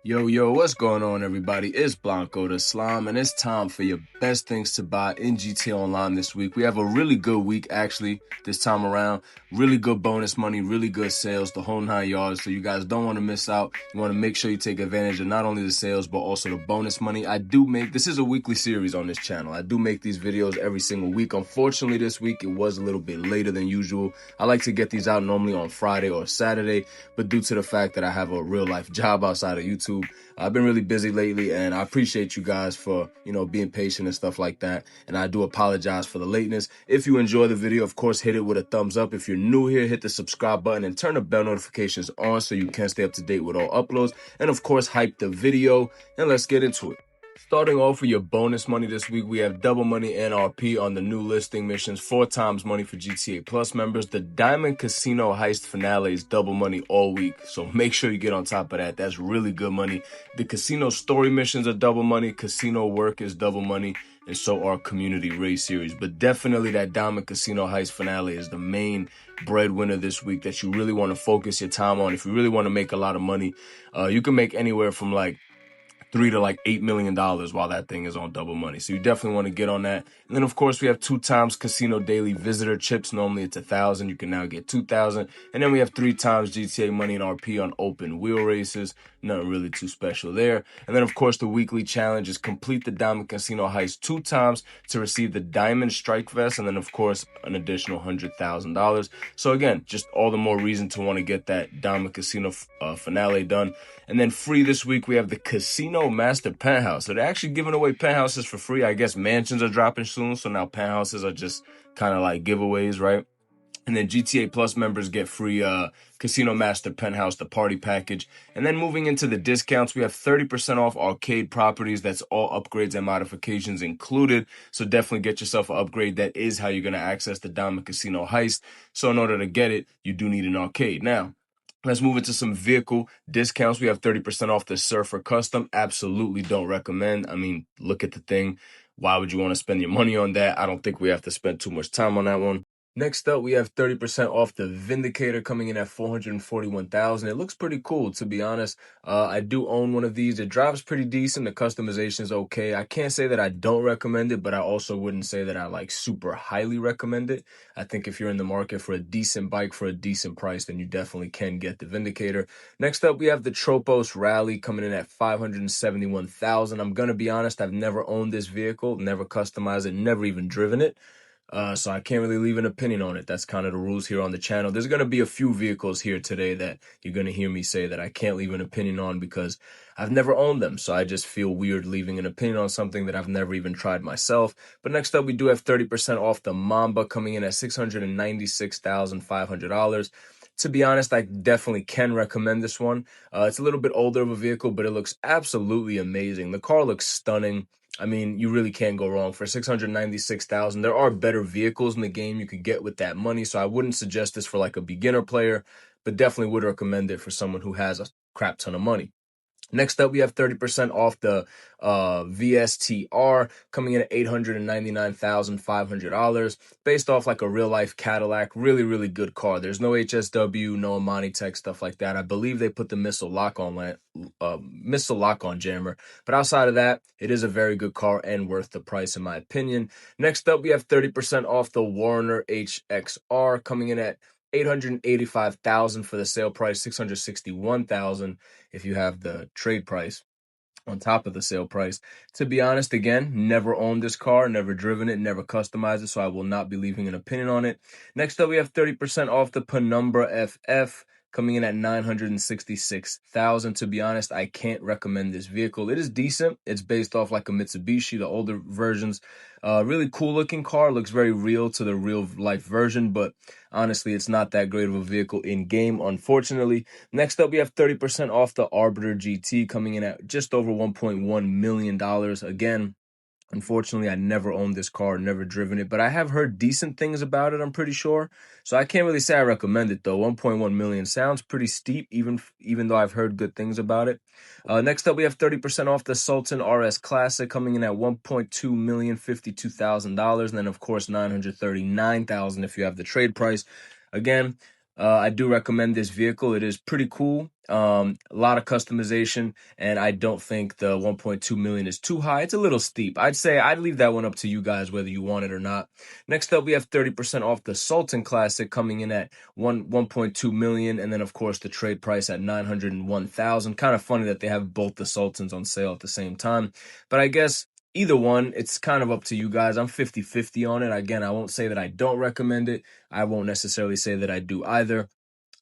Yo, what's going on, everybody? It's Blanco the Slime, and it's time for your best things to buy in GTA Online this week. We have a really good week, actually, this time around. Really good bonus money, really good sales, the whole 9 yards. So you guys don't want to miss out. You want to make sure you take advantage of not only the sales, but also the bonus money. This is a weekly series on this channel. I do make these videos every single week. Unfortunately, this week, it was a little bit later than usual. I like to get these out normally on Friday or Saturday, but due to the fact that I have a real life job outside of YouTube, I've been really busy lately, and I appreciate you guys for, being patient and stuff like that. And I do apologize for the lateness. If you enjoy the video, of course, hit it with a thumbs up. If you're new here, hit the subscribe button and turn the bell notifications on so you can stay up to date with all uploads. And of course, hype the video, and let's get into it. Starting off with your bonus money this week, we have double money NRP on the new listing missions, 4 times money for GTA Plus members. The Diamond Casino Heist finale is double money all week, so make sure you get on top of that. That's really good money. The casino story missions are double money, casino work is double money, and so are community race series. But definitely that Diamond Casino Heist finale is the main breadwinner this week that you really want to focus your time on. If you really want to make a lot of money, you can make anywhere from like $3 to like $8 million while that thing is on double money. So you definitely want to get on that. And then of course we have 2 times casino daily visitor chips. Normally it's 1,000. You can now get 2,000. And then we have 3 times GTA money and RP on open wheel races. Nothing really too special there. And then of course the weekly challenge is complete the Diamond Casino Heist 2 times to receive the Diamond Strike Vest. And then of course an additional $100,000. So again, just all the more reason to want to get that Diamond Casino finale done. And then free this week, we have the Casino Master Penthouse. So they're actually giving away penthouses for free. I guess mansions are dropping soon, so now penthouses are just kind of like giveaways, right? And then GTA Plus members get free Casino Master Penthouse, the party package. And then moving into the discounts, we have 30% off arcade properties. That's all upgrades and modifications included. So definitely get yourself an upgrade. That is how you're going to access the Diamond Casino Heist. So in order to get it, you do need an arcade. Now, let's move into some vehicle discounts. We have 30% off the Surfer Custom. Absolutely don't recommend. I mean, look at the thing. Why would you want to spend your money on that? I don't think we have to spend too much time on that one. Next up, we have 30% off the Vindicator coming in at $441,000. It looks pretty cool, to be honest. I do own one of these. It drives pretty decent. The customization is okay. I can't say that I don't recommend it, but I also wouldn't say that I like super highly recommend it. I think if you're in the market for a decent bike for a decent price, then you definitely can get the Vindicator. Next up, we have the Tropos Rally coming in at $571,000. I'm gonna be honest, I've never owned this vehicle, never customized it, never even driven it. So I can't really leave an opinion on it. That's kind of the rules here on the channel. There's going to be a few vehicles here today that you're going to hear me say that I can't leave an opinion on because I've never owned them. So I just feel weird leaving an opinion on something that I've never even tried myself. But next up, we do have 30% off the Mamba coming in at $696,500. To be honest, I definitely can recommend this one. It's a little bit older of a vehicle, but it looks absolutely amazing. The car looks stunning. I mean, you really can't go wrong for $696,000. There are better vehicles in the game you could get with that money, so I wouldn't suggest this for like a beginner player, but definitely would recommend it for someone who has a crap ton of money. Next up, we have 30% off the VSTR coming in at $899,500 based off like a real life Cadillac. Really, really good car. There's no HSW, no Amani Tech, stuff like that. I believe they put the missile lock on jammer. But outside of that, it is a very good car and worth the price in my opinion. Next up, we have 30% off the Warner HXR coming in at $885,000 for the sale price, $661,000 if you have the trade price on top of the sale price. To be honest, again, never owned this car, never driven it, never customized it, so I will not be leaving an opinion on it. Next up, we have 30% off the Penumbra FF coming in at $966,000. To be honest, I can't recommend this vehicle. It is decent. It's based off like a Mitsubishi, the older versions. Really cool looking car. Looks very real to the real life version, but honestly, it's not that great of a vehicle in game, unfortunately. Next up, we have 30% off the Arbiter GT coming in at just over $1.1 million. Again, unfortunately, I never owned this car, never driven it, but I have heard decent things about it, I'm pretty sure. So I can't really say I recommend it, though. 1.1 million sounds pretty steep, even though I've heard good things about it. Next up, we have 30% off the Sultan RS Classic coming in at $1.2,052,000. And then, of course, $939,000 if you have the trade price. Again, I do recommend this vehicle. It is pretty cool. A lot of customization, and I don't think the 1.2 million is too high. It's a little steep. I'd say I'd leave that one up to you guys whether you want it or not. Next up, we have 30% off the Sultan Classic coming in at 1.2 million, and then of course the trade price at 901,000. Kind of funny that they have both the Sultans on sale at the same time, but I guess either one, it's kind of up to you guys. I'm 50-50 on it. Again, I won't say that I don't recommend it. I won't necessarily say that I do either.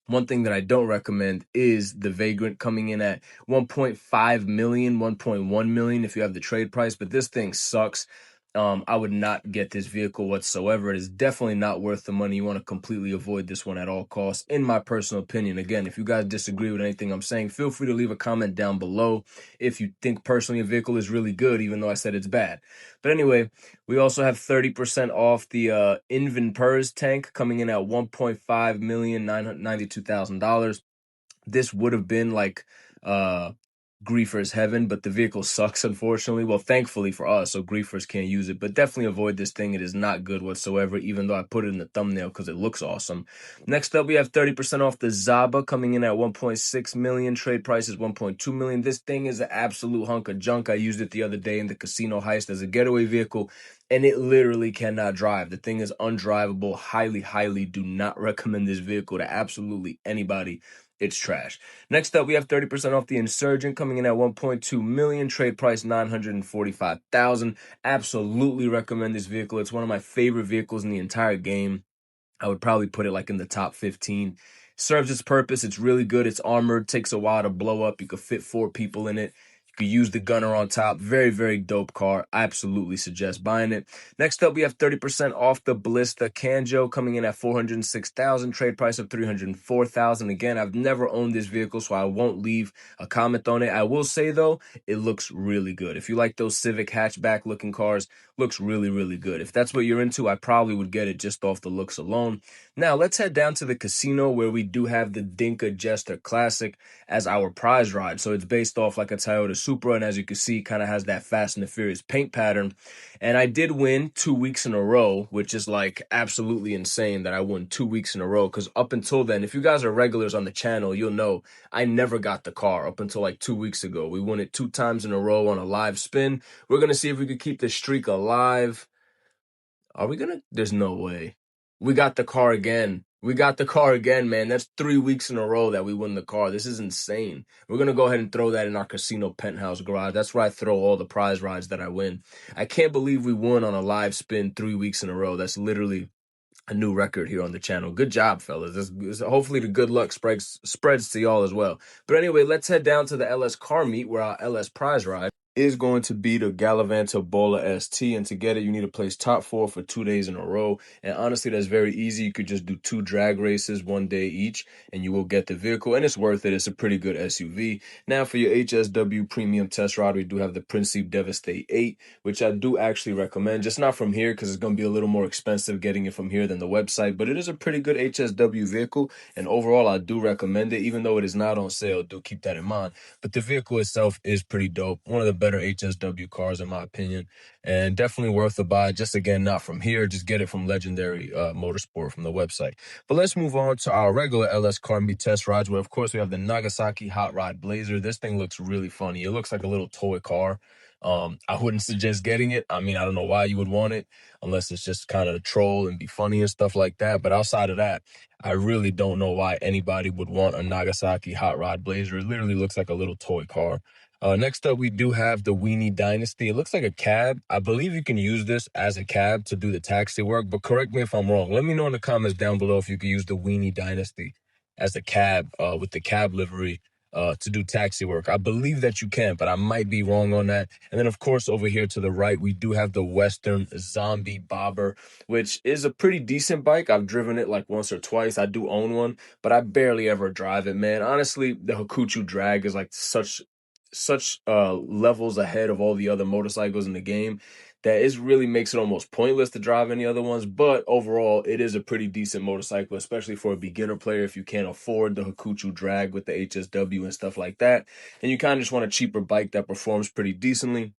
One thing that I don't recommend is the Vagrant coming in at 1.5 million, 1.1 million if you have the trade price, but this thing sucks. I would not get this vehicle whatsoever. It is definitely not worth the money. You want to completely avoid this one at all costs, in my personal opinion. Again, if you guys disagree with anything I'm saying, feel free to leave a comment down below if you think personally a vehicle is really good, even though I said it's bad. But anyway, we also have 30% off the Invenpers tank coming in at 1.5 million, $992,000. This would have been like griefers heaven, but the vehicle sucks, unfortunately. Well, thankfully for us, so griefers can't use it, but definitely avoid this thing. It is not good whatsoever, even though I put it in the thumbnail because it looks awesome. Next up, we have 30% off the Zaba coming in at 1.6 million. Trade price is 1.2 million. This thing is an absolute hunk of junk. I used it the other day in the casino heist as a getaway vehicle, and it literally cannot drive. The thing is undrivable. Highly do not recommend this vehicle to absolutely anybody. It's trash. Next up, we have 30% off the Insurgent coming in at 1.2 million. Trade price 945,000. Absolutely recommend this vehicle. It's one of my favorite vehicles in the entire game. I would probably put it like in the top 15. Serves its purpose. It's really good. It's armored. Takes a while to blow up. You could fit 4 people in it. You could use the gunner on top. Very dope car. I absolutely suggest buying it. Next up, we have 30% off the Ballista Canjo coming in at 406,000. Trade price of 304,000. Again, I've never owned this vehicle, so I won't leave a comment on it. I will say though, it looks really good. If you like those Civic hatchback looking cars, looks really good. If that's what you're into, I probably would get it just off the looks alone. Now, let's head down to the casino where we do have the Dinka Jester Classic as our prize ride. So it's based off like a Toyota Supra, and as you can see, kind of has that Fast and the Furious paint pattern. And I did win 2 weeks in a row, which is like absolutely insane that I won 2 weeks in a row, because up until then, if you guys are regulars on the channel, you'll know I never got the car up until like 2 weeks ago. We won it 2 times in a row on a live spin. We're going to see if we could keep this streak alive. Are we gonna? There's no way. We got the car again. We got the car again, man. That's 3 weeks in a row that we win the car. This is insane. We're going to go ahead and throw that in our casino penthouse garage. That's where I throw all the prize rides that I win. I can't believe we won on a live spin 3 weeks in a row. That's literally a new record here on the channel. Good job, fellas. Hopefully the good luck spreads to y'all as well. But anyway, let's head down to the LS car meet where our LS prize ride is going to be the Galavanta Bola ST, and to get it, you need to place top 4 for 2 days in a row. And honestly, that's very easy. You could just do 2 drag races 1 day each, and you will get the vehicle, and it's worth it. It's a pretty good SUV. Now, for your HSW premium test ride, we do have the Principe Devastate 8, which I do actually recommend, just not from here because it's going to be a little more expensive getting it from here than the website, but it is a pretty good HSW vehicle, and overall, I do recommend it. Even though it is not on sale, do keep that in mind. But the vehicle itself is pretty dope. One of the better HSW cars, in my opinion, and definitely worth the buy. Just again, not from here. Just get it from Legendary Motorsport from the website. But let's move on to our regular LS car meet test rides, where of course we have the Nagasaki Hot Rod Blazer. This thing looks really funny. It looks like a little toy car. I wouldn't suggest getting it. I mean, I don't know why you would want it unless it's just kind of a troll and be funny and stuff like that. But outside of that, I really don't know why anybody would want a Nagasaki Hot Rod Blazer. It literally looks like a little toy car. Next up, we do have the Weenie Dynasty. It looks like a cab. I believe you can use this as a cab to do the taxi work, but correct me if I'm wrong. Let me know in the comments down below if you could use the Weenie Dynasty as a cab with the cab livery to do taxi work. I believe that you can, but I might be wrong on that. And then, of course, over here to the right, we do have the Western Zombie Bobber, which is a pretty decent bike. I've driven it like once or twice. I do own one, but I barely ever drive it, man. Honestly, the Hakuchu drag is like such levels ahead of all the other motorcycles in the game that it really makes it almost pointless to drive any other ones. But overall, it is a pretty decent motorcycle, especially for a beginner player if you can't afford the Hakuchu drag with the HSW and stuff like that, and you kind of just want a cheaper bike that performs pretty decently.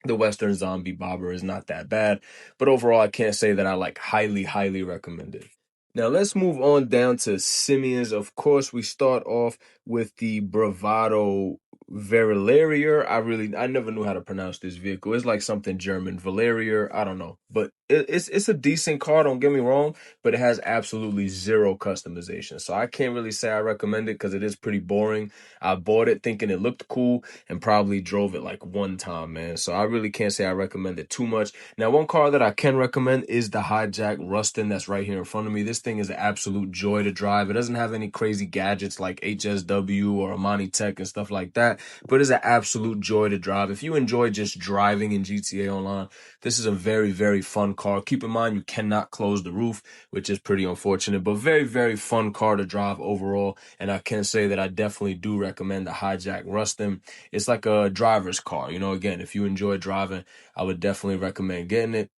The Western Zombie Bobber is not that bad, but overall, I can't say that I like highly recommend it. Now let's move on down to Simeon's. Of course, we start off with the Bravado Verilarier. I never knew how to pronounce this vehicle. It's like something German, Valerier. I don't know, but it's a decent car. Don't get me wrong, but it has absolutely zero customization. So I can't really say I recommend it because it is pretty boring. I bought it thinking it looked cool and probably drove it like one time, man. So I really can't say I recommend it too much. Now, one car that I can recommend is the Hijack Rustin that's right here in front of me. This thing is an absolute joy to drive. It doesn't have any crazy gadgets like HSW or Amani Tech and stuff like that, but it's an absolute joy to drive. If you enjoy just driving in GTA Online, this is a very, very fun car. Keep in mind, you cannot close the roof, which is pretty unfortunate, but very, very fun car to drive overall. And I can say that I definitely do recommend the Hijack Rustin. It's like a driver's car. You know, again, if you enjoy driving, I would definitely recommend getting it.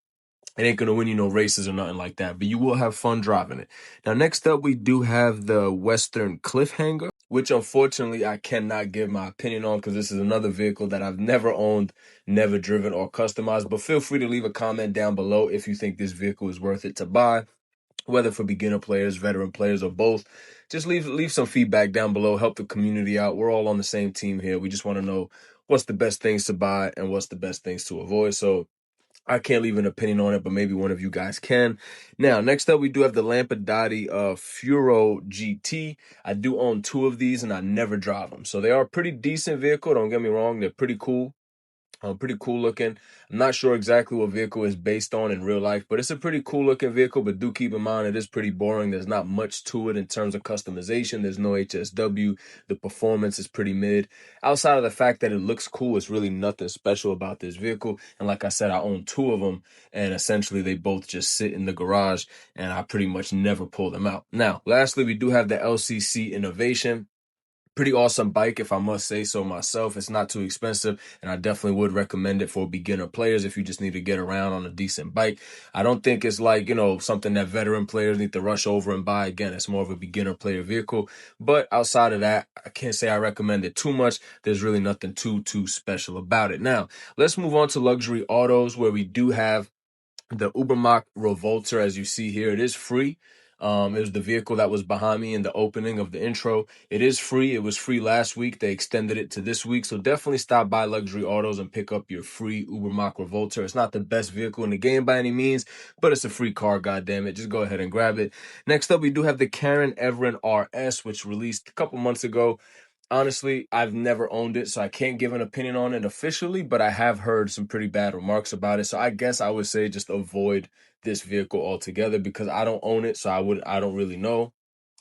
It ain't gonna win you no races or nothing like that, but you will have fun driving it. Now, next up, we do have the Western Cliffhanger, which unfortunately I cannot give my opinion on because this is another vehicle that I've never owned, never driven, or customized. But feel free to leave a comment down below if you think this vehicle is worth it to buy, whether for beginner players, veteran players, or both. Just leave some feedback down below. Help the community out. We're all on the same team here. We just want to know what's the best things to buy and what's the best things to avoid. So I can't leave an opinion on it, but maybe one of you guys can. Now, next up, we do have the Lampadati Furo GT. I do own two of these, and I never drive them. So they are a pretty decent vehicle. Don't get me wrong. They're pretty cool. Pretty cool looking. I'm not sure exactly what vehicle is based on in real life, but it's a pretty cool looking vehicle. But do keep in mind it is pretty boring. There's not much to it in terms of customization. There's no HSW. The performance is pretty mid. Outside of the fact that it looks cool, it's really nothing special about this vehicle. And like I said, I own two of them, and essentially they both just sit in the garage, and I pretty much never pull them out. Now, lastly, we do have the LCC Innovation. Pretty awesome bike, if I must say so myself. It's not too expensive, and I definitely would recommend it for beginner players if you just need to get around on a decent bike. I don't think it's like, something that veteran players need to rush over and buy. Again, it's more of a beginner player vehicle. But outside of that, I can't say I recommend it too much. There's really nothing too special about it. Now, let's move on to luxury autos, where we do have the Ubermacht Revolter. As you see here, it is free. It was the vehicle that was behind me in the opening of the intro. It is free. It was free last week. They extended it to this week. So definitely stop by Luxury Autos and pick up your free Ubermacht Revolter. It's not the best vehicle in the game by any means, but it's a free car, goddammit. Just go ahead and grab it. Next up, we do have the Karen Everin RS, which released a couple months ago. Honestly, I've never owned it, so I can't give an opinion on it officially, but I have heard some pretty bad remarks about it. So I guess I would say just avoid this vehicle altogether because I don't own it, so I don't really know.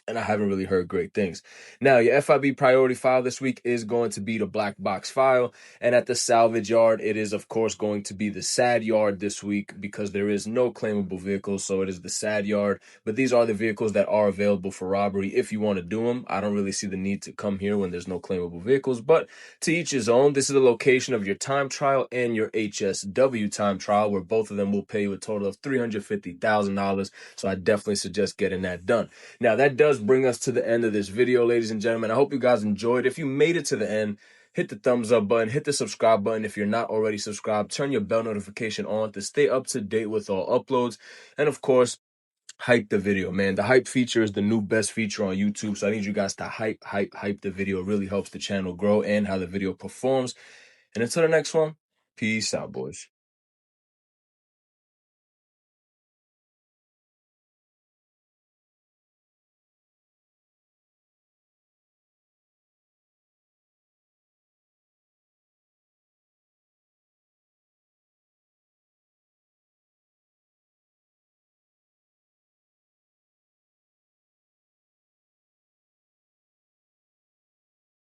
And I haven't really heard great things. Now, your FIB priority file this week is going to be the black box file. And at the salvage yard, it is, of course, going to be the sad yard this week because there is no claimable vehicles. So it is the sad yard. But these are the vehicles that are available for robbery if you want to do them. I don't really see the need to come here when there's no claimable vehicles. But to each his own. This is the location of your time trial and your HSW time trial, where both of them will pay you a total of $350,000. So I definitely suggest getting that done. Now, that does bring us to the end of this video, ladies and gentlemen. I hope you guys enjoyed. If you made it to the end, hit the thumbs up button, hit the subscribe button. If you're not already subscribed, turn your bell notification on to stay up to date with all uploads. And of course, hype the video, man. The hype feature is the new best feature on YouTube. So I need you guys to hype the video. It really helps the channel grow and how the video performs. And until the next one, peace out, boys.